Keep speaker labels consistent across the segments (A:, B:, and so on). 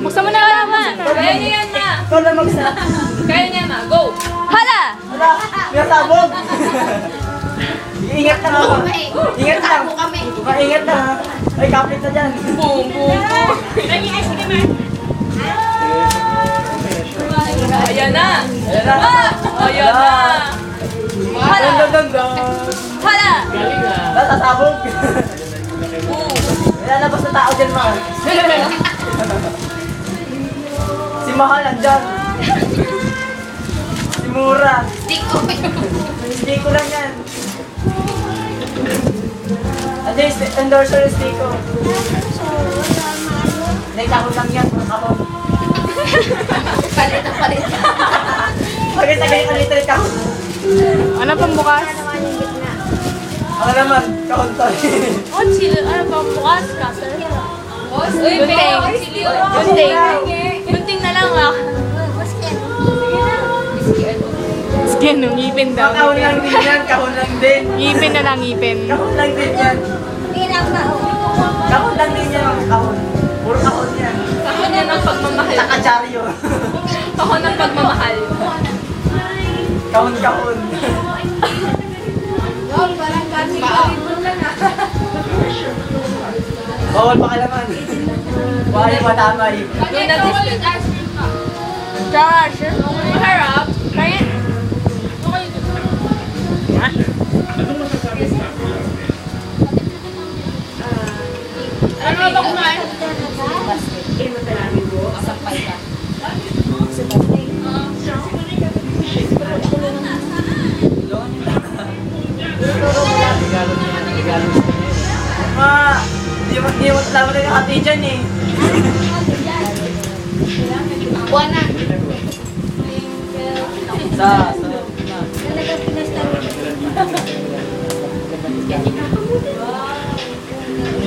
A: Buksan mo na lang, ma.
B: Kaya niya yan, ma.
C: Ikaw na magsa.
B: Kaya niya, ma. Go.
A: Hala!
C: Wala, may sabog. Ingat lang ako. Ingat lang. Ingat lang ha. Ay, kapit na dyan.
B: Boom, boom, boom. Ayan na.
C: Ayan na.
B: Ayan na.
A: Hala! Hala!
C: Wala, sasabog. Lalabas na tao dyan, ma. Si Mahal andyan. Si Mura. Hindi ko lang yan. Andyan, endorser yung stick ko. Hindi, kahon lang yan. Kahon.
B: Palit.
C: Pagkatagay yung little kahon.
A: Ano pang bukas?
C: Ako naman, kahon to.
A: Oh, chill. Ano pang bukas? Cutter?
B: Uy,
A: Gunting.
B: Chili.
A: Gunting. Gunting na lang ah. Skin, no? Ngipin daw.
C: Kahon lang din yan, kahon lang din.
A: Ngipin na lang, ngipin.
C: Kahon lang din yan. Kahon lang din yan, kahon. Puro kahon yan.
B: Ako na ng pagmamahal.
C: Saka charyo.
B: Ako ng pagmamahal.
C: Kahon-kahon. Bawal pa kalaman. Bawal matamay.
B: Yung na-display.
A: Josh!
B: Harap.
A: Kaya?
B: Ano ba kumain?
C: Ma, di mo tama na yung hati dyan eh.
B: Buwana.
C: Sa.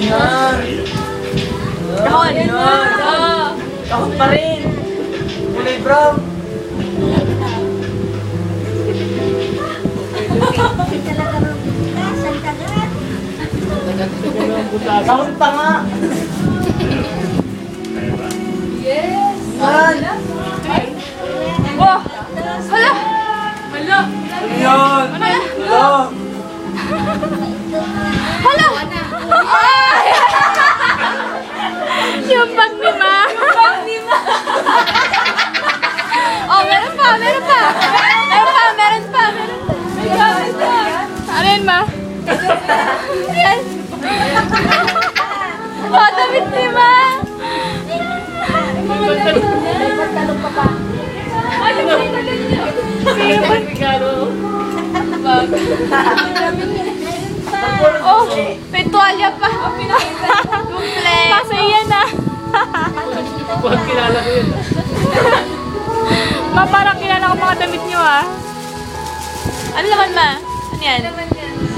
C: Yan.
A: Kahon.
C: Yan. Kahon pa rin. Kulay brown. Kahon pa nga.
B: Yes.
C: Yan.
A: Oh! Hala!
B: Hala.
C: Yan. Hello.
A: Hala! Ay! Yung bag ni Ma. Oh, meron pa. Ano yun, Ma? Yan. Oh, damit ni Ma. Oh, may tuwalya pa. Kumple. Kaso yan ah.
D: Huwag kilala ko yun.
A: Ma, parang kilala ko mga damit nyo ah. Ano naman, Ma? Ano yan?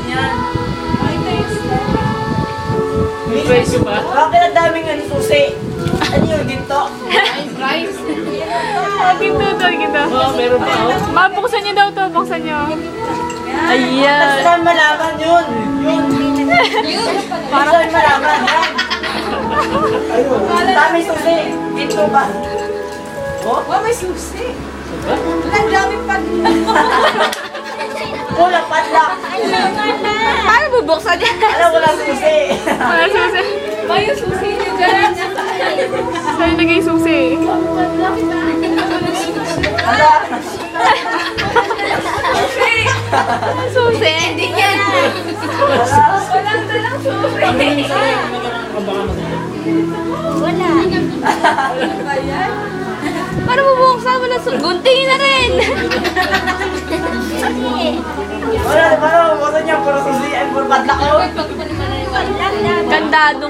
C: Yan.
D: May presyo ba?
C: Bakit ang daming ano susi? Ano yun, ginto?
B: Rice.
A: Ginto.
D: Oo, meron pa oh.
A: Ma, buksan nyo daw to. Buksan nyo. Ayan.
C: Saan malaman yun? Yun. Para saan malaman? Yan. Ayun. Ang dami susi. Ginto ba? Oh?
B: Wow, may susi.
D: Diba?
B: Ang daming pag...
C: Wala padlock.
A: Paano bubuksan yan?
C: Alam, wala susi.
A: Wala susi.
B: May susi niya dyan.
A: Saan nagay susi?
C: Ala.
A: Susi?
B: Hindi yan.
C: Ala.
B: Walang dalang susi.
A: Paano bubuksan? Wala susi. Guntingin na rin.
C: Wala, parang buksan niya, puro susi. Ay, puro padlock yun.
A: Kandado.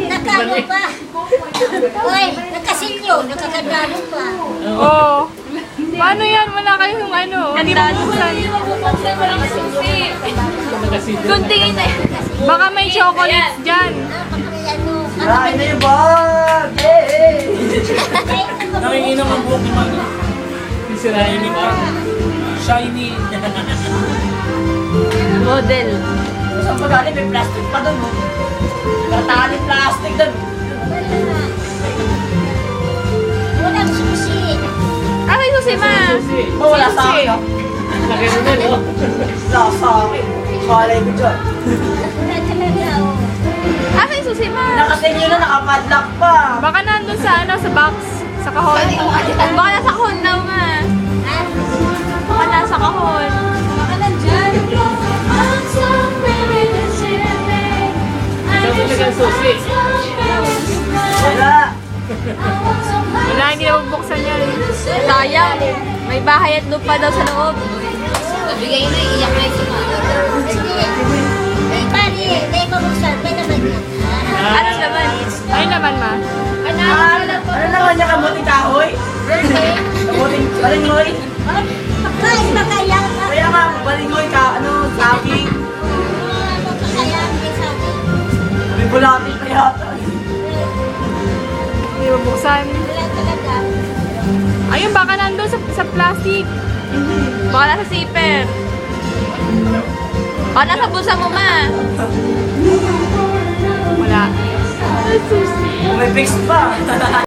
E: Nakano pa. Uy, nakasilyo, nakakandado pa.
A: Oh. Paano yan? Wala kayong ano. Hindi bubuksan.
B: Buksan mo lang susi.
A: Guntingin na. Baka may chocolates dyan.
C: Kain na yung bag! Hey!
D: Nanginginom ang buhok ni Mano. Sisirain ni Mano. Shiny.
A: Model.
C: Sa saan pa galing, may plastic pa doon. Katali plastic doon.
E: Walang susi.
A: Akin susi, ma.
D: Susi.
C: Oh, wala sa akin, oh.
D: Laki mo din, oh.
C: Wala sa akin. Kalay ko dyan.
E: Wala talaga, oh.
A: Akin susi, ma.
C: Nakasinyo na, nakapadlock pa.
A: Baka nandun sa box. Sa kahon. Baka nasa kahon daw, ma.
E: Ha?
A: Baka nasa kahon.
B: Baka nandyan.
D: Saan mo nagang susi?
C: Wala.
A: Wala, hindi na magbuksan yan. Sayang. May bahay at lupa daw sa loob.
B: Bigay na, iyak na si Mama.
E: Eh, pari, may mabuksan, may naman yan.
A: Ano naman? Ay naman, ma.
C: Ano naman niya kamuting kahoy? Kamuting balingoy?
E: Ay, makayang ka.
C: Kaya nga, balingoy ka, saging.
E: Makayang, may sabi.
C: May bulati pa yata.
A: Hindi mabuksan.
E: Wala talaga.
A: Ayun, baka nandun sa plastic. Baka nasa zipper. Baka nasa bulsa mo, ma. Wala.
C: May fix pa.